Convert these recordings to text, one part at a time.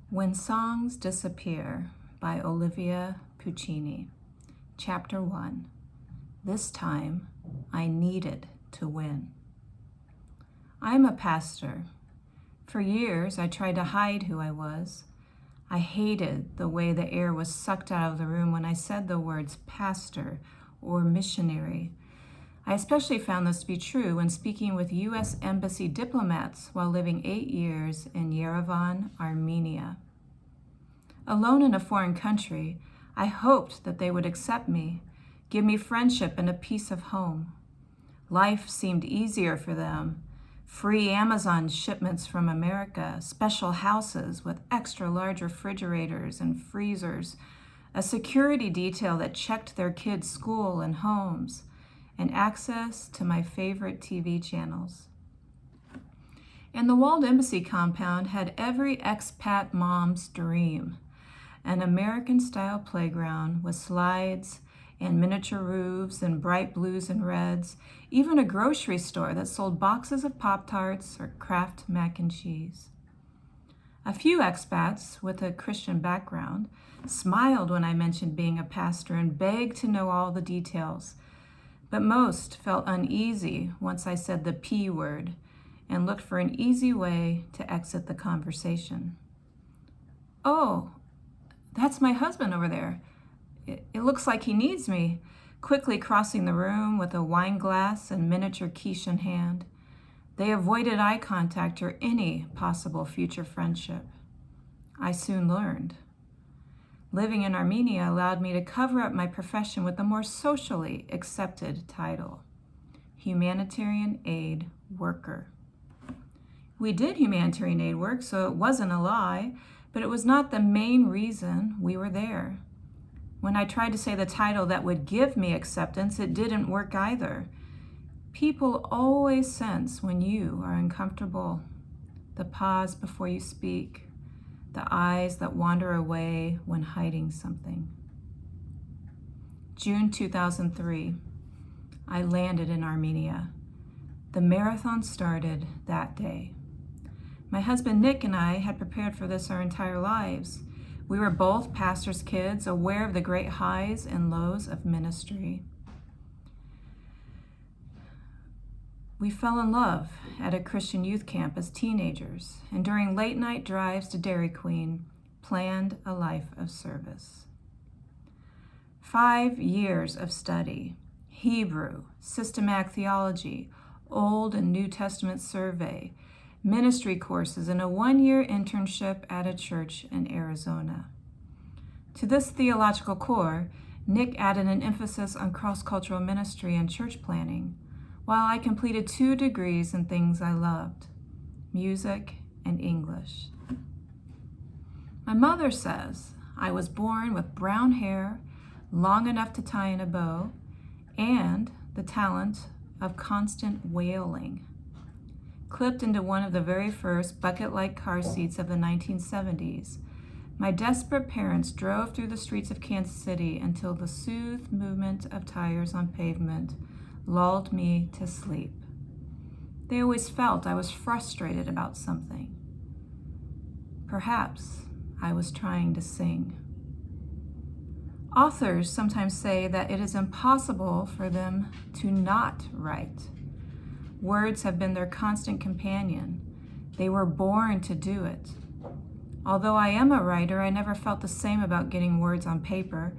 When Songs Disappear by Olivia Puccini. Chapter 1. This time, I needed to win. I'm a pastor. For years, I tried to hide who I was. I hated the way the air was sucked out of the room when I said the words pastor or missionary. I especially found this to be true when speaking with U.S. Embassy diplomats while living 8 years in Yerevan, Armenia. Alone in a foreign country, I hoped that they would accept me, give me friendship and a piece of home. Life seemed easier for them. Free Amazon shipments from America, special houses with extra large refrigerators and freezers, a security detail that checked their kids' school and homes, and access to my favorite TV channels. And the walled embassy compound had every expat mom's dream. An American-style playground with slides and miniature roofs and bright blues and reds, even a grocery store that sold boxes of Pop-Tarts or Kraft mac and cheese. A few expats with a Christian background smiled when I mentioned being a pastor and begged to know all the details, but most felt uneasy once I said the P word and looked for an easy way to exit the conversation. "Oh, that's my husband over there. It looks like he needs me," quickly crossing the room with a wine glass and miniature quiche in hand. They avoided eye contact or any possible future friendship. I soon learned. Living in Armenia allowed me to cover up my profession with a more socially accepted title, humanitarian aid worker. We did humanitarian aid work, so it wasn't a lie, but it was not the main reason we were there. When I tried to say the title that would give me acceptance, it didn't work either. People always sense when you are uncomfortable. The pause before you speak, the eyes that wander away when hiding something. June 2003, I landed in Armenia. The marathon started that day. My husband Nick and I had prepared for this our entire lives. We were both pastors' kids, aware of the great highs and lows of ministry. We fell in love at a Christian youth camp as teenagers, and during late-night drives to Dairy Queen, planned a life of service. 5 years of study, Hebrew, systematic theology, Old and New Testament survey, ministry courses, and a 1-year internship at a church in Arizona. To this theological core, Nick added an emphasis on cross-cultural ministry and church planning, while I completed 2 degrees in things I loved, music and English. My mother says I was born with brown hair, long enough to tie in a bow, and the talent of constant wailing. Clipped into one of the very first bucket-like car seats of the 1970s, my desperate parents drove through the streets of Kansas City until the soothed movement of tires on pavement lulled me to sleep. They always felt I was frustrated about something. Perhaps I was trying to sing. Authors sometimes say that it is impossible for them to not write. Words have been their constant companion. They were born to do it. Although I am a writer, I never felt the same about getting words on paper.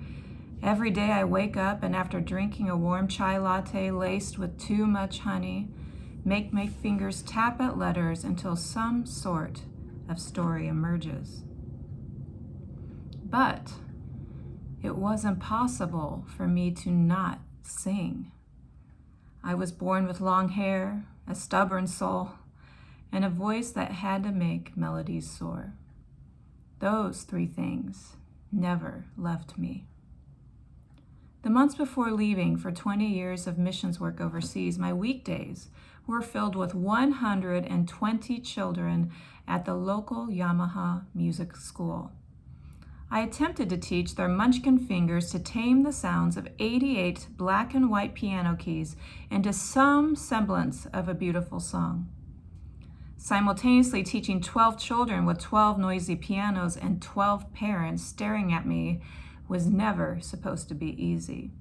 Every day I wake up and after drinking a warm chai latte laced with too much honey, make my fingers tap at letters until some sort of story emerges. But it was impossible for me to not sing. I was born with long hair, a stubborn soul, and a voice that had to make melodies soar. Those 3 things never left me. The months before leaving for 20 years of missions work overseas, my weekdays were filled with 120 children at the local Yamaha music school. I attempted to teach their munchkin fingers to tame the sounds of 88 black and white piano keys into some semblance of a beautiful song. Simultaneously teaching 12 children with 12 noisy pianos and 12 parents staring at me was never supposed to be easy.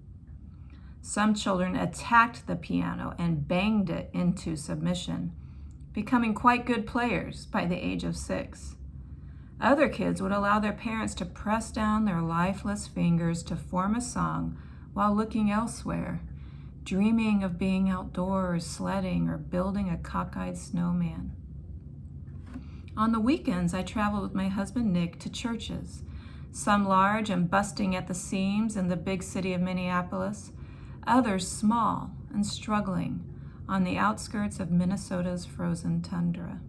Some children attacked the piano and banged it into submission, becoming quite good players by the age of 6. Other kids would allow their parents to press down their lifeless fingers to form a song while looking elsewhere, dreaming of being outdoors, sledding, or building a cockeyed snowman. On the weekends, I traveled with my husband Nick to churches, some large and busting at the seams in the big city of Minneapolis, others small and struggling on the outskirts of Minnesota's frozen tundra.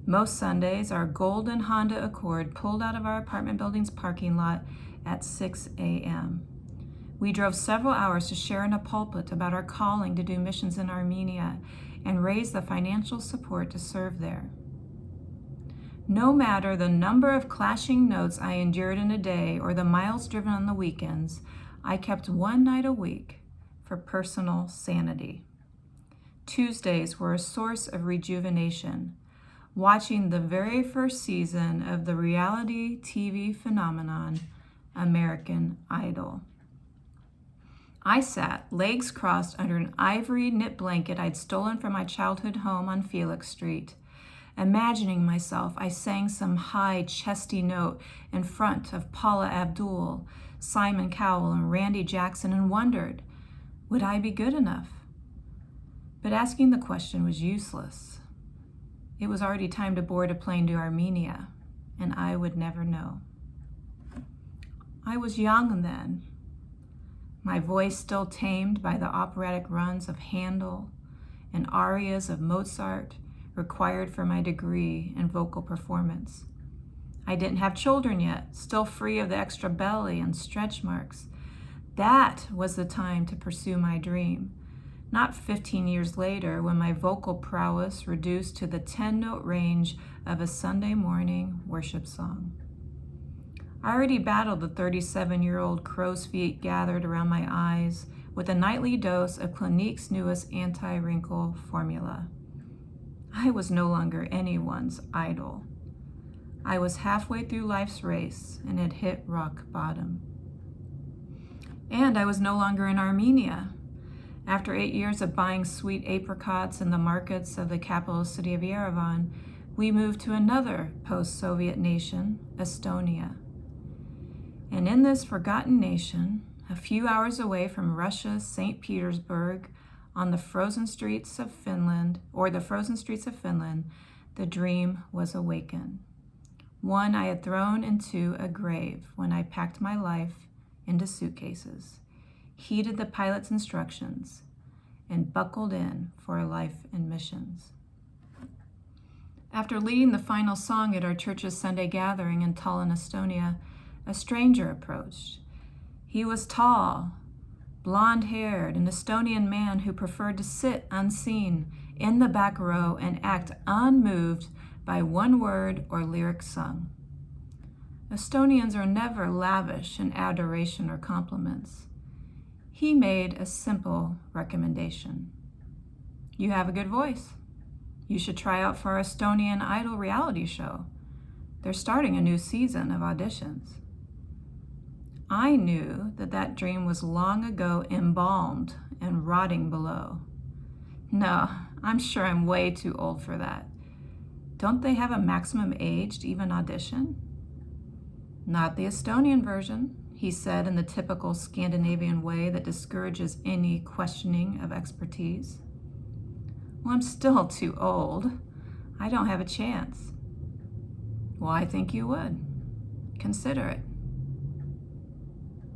Most Sundays, our golden Honda Accord pulled out of our apartment building's parking lot at 6 a.m. We drove several hours to share in a pulpit about our calling to do missions in Armenia and raise the financial support to serve there. No matter the number of clashing notes I endured in a day or the miles driven on the weekends, I kept one night a week for personal sanity. Tuesdays were a source of rejuvenation, watching the very first season of the reality TV phenomenon, American Idol. I sat, legs crossed, under an ivory knit blanket I'd stolen from my childhood home on Felix Street. Imagining myself, I sang some high, chesty note in front of Paula Abdul, Simon Cowell, and Randy Jackson, and wondered, would I be good enough? But asking the question was useless. It was already time to board a plane to Armenia, and I would never know. I was young then, my voice still tamed by the operatic runs of Handel and arias of Mozart required for my degree in vocal performance. I didn't have children yet, still free of the extra belly and stretch marks. That was the time to pursue my dream, not 15 years later when my vocal prowess reduced to the 10-note range of a Sunday morning worship song. I already battled the 37-year-old crow's feet gathered around my eyes with a nightly dose of Clinique's newest anti-wrinkle formula. I was no longer anyone's idol. I was halfway through life's race and had hit rock bottom. And I was no longer in Armenia. After 8 years of buying sweet apricots in the markets of the capital city of Yerevan, we moved to another post-Soviet nation, Estonia. And in this forgotten nation, a few hours away from Russia's St. Petersburg, on the frozen streets of Finland, the dream was awakened. One I had thrown into a grave when I packed my life into suitcases, heeded the pilot's instructions, and buckled in for a life in missions. After leading the final song at our church's Sunday gathering in Tallinn, Estonia, a stranger approached. He was tall, blonde-haired, an Estonian man who preferred to sit unseen in the back row and act unmoved by one word or lyric sung. Estonians are never lavish in adoration or compliments. He made a simple recommendation. You have a good voice. You should try out for our Estonian Idol reality show. They're starting a new season of auditions. I knew that dream was long ago embalmed and rotting below. No, I'm sure I'm way too old for that. Don't they have a maximum age to even audition? Not the Estonian version, he said in the typical Scandinavian way that discourages any questioning of expertise. Well, I'm still too old. I don't have a chance. Well, I think you would. Consider it.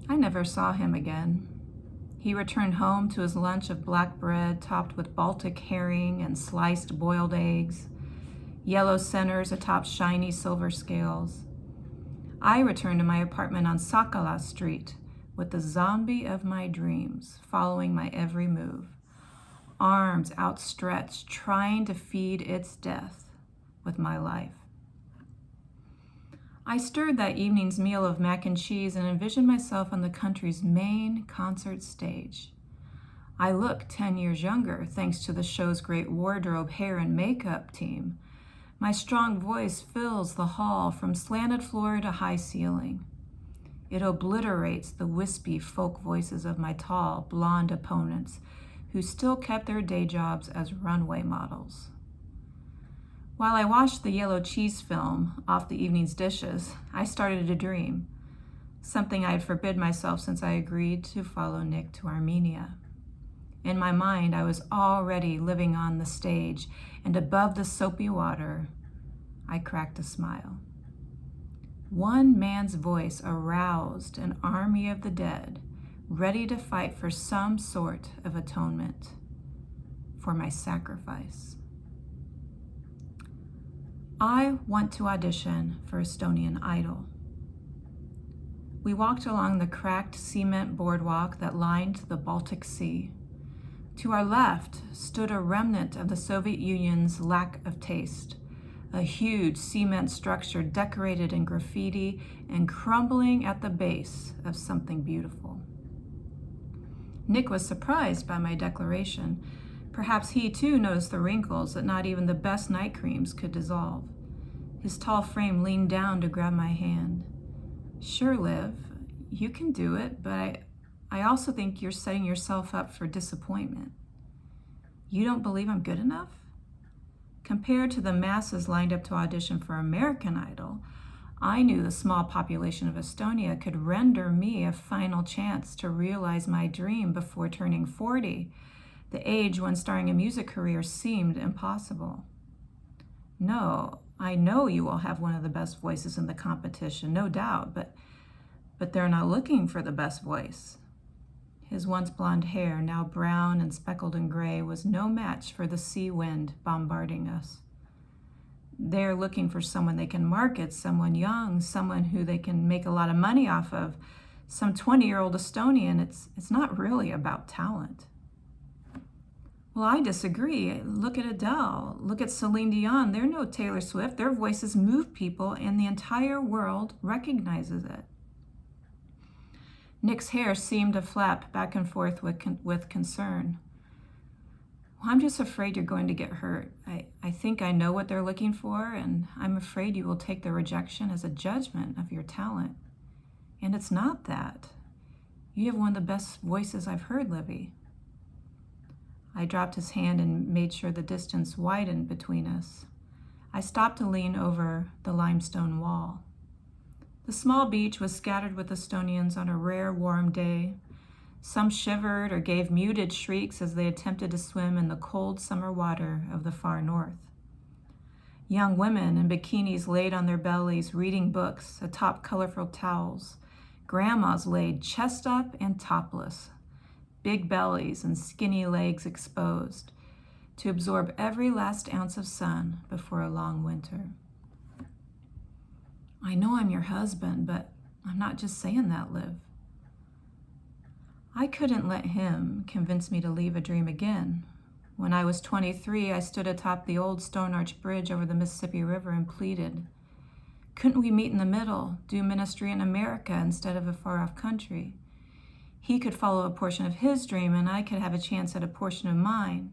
I never saw him again. He returned home to his lunch of black bread topped with Baltic herring and sliced boiled eggs, yellow centers atop shiny silver scales. I returned to my apartment on Sakala Street with the zombie of my dreams following my every move, arms outstretched, trying to feed its death with my life. I stirred that evening's meal of mac and cheese and envisioned myself on the country's main concert stage. I look 10 years younger thanks to the show's great wardrobe, hair, and makeup team. My strong voice fills the hall from slanted floor to high ceiling. It obliterates the wispy folk voices of my tall, blonde opponents who still kept their day jobs as runway models. While I watched the yellow cheese film off the evening's dishes, I started to dream, something I had forbid myself since I agreed to follow Nick to Armenia. In my mind, I was already living on the stage, and above the soapy water, I cracked a smile. One man's voice aroused an army of the dead, ready to fight for some sort of atonement for my sacrifice. I want to audition for Estonian Idol. We walked along the cracked cement boardwalk that lined the Baltic Sea. To our left stood a remnant of the Soviet Union's lack of taste, a huge cement structure decorated in graffiti and crumbling at the base of something beautiful. Nick was surprised by my declaration. Perhaps he too noticed the wrinkles that not even the best night creams could dissolve. His tall frame leaned down to grab my hand. Sure, Liv, you can do it, but I also think you're setting yourself up for disappointment. You don't believe I'm good enough? Compared to the masses lined up to audition for American Idol, I knew the small population of Estonia could render me a final chance to realize my dream before turning 40, the age when starting a music career seemed impossible. No, I know you will have one of the best voices in the competition, no doubt, but they're not looking for the best voice. His once blonde hair, now brown and speckled in gray, was no match for the sea wind bombarding us. They're looking for someone they can market, someone young, someone who they can make a lot of money off of, some 20-year-old Estonian. It's not really about talent. Well, I disagree. Look at Adele. Look at Celine Dion. They're no Taylor Swift. Their voices move people, and the entire world recognizes it. Nick's hair seemed to flap back and forth with concern. Well, I'm just afraid you're going to get hurt. I think I know what they're looking for, and I'm afraid you will take the rejection as a judgment of your talent. And it's not that. You have one of the best voices I've heard, Livy. I dropped his hand and made sure the distance widened between us. I stopped to lean over the limestone wall. The small beach was scattered with Estonians on a rare warm day. Some shivered or gave muted shrieks as they attempted to swim in the cold summer water of the far north. Young women in bikinis laid on their bellies, reading books atop colorful towels. Grandmas laid chest up and topless, big bellies and skinny legs exposed, to absorb every last ounce of sun before a long winter. I know I'm your husband, but I'm not just saying that, Liv. I couldn't let him convince me to leave a dream again. When I was 23, I stood atop the old stone arch bridge over the Mississippi River and pleaded, couldn't we meet in the middle, do ministry in America instead of a far-off country? He could follow a portion of his dream, and I could have a chance at a portion of mine.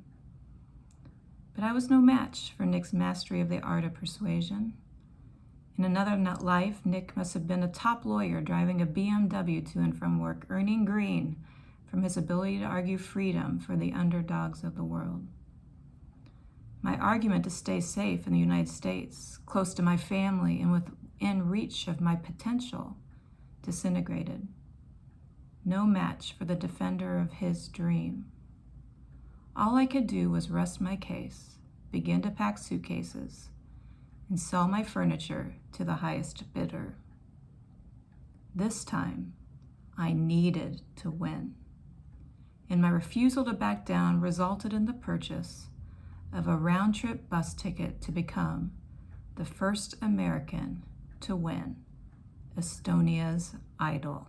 But I was no match for Nick's mastery of the art of persuasion. In another life, Nick must have been a top lawyer driving a BMW to and from work, earning green from his ability to argue freedom for the underdogs of the world. My argument to stay safe in the United States, close to my family and within reach of my potential, disintegrated. No match for the defender of his dream. All I could do was rest my case, begin to pack suitcases, and sell my furniture to the highest bidder. This time, I needed to win. And my refusal to back down resulted in the purchase of a round-trip bus ticket to become the first American to win Estonia's Idol.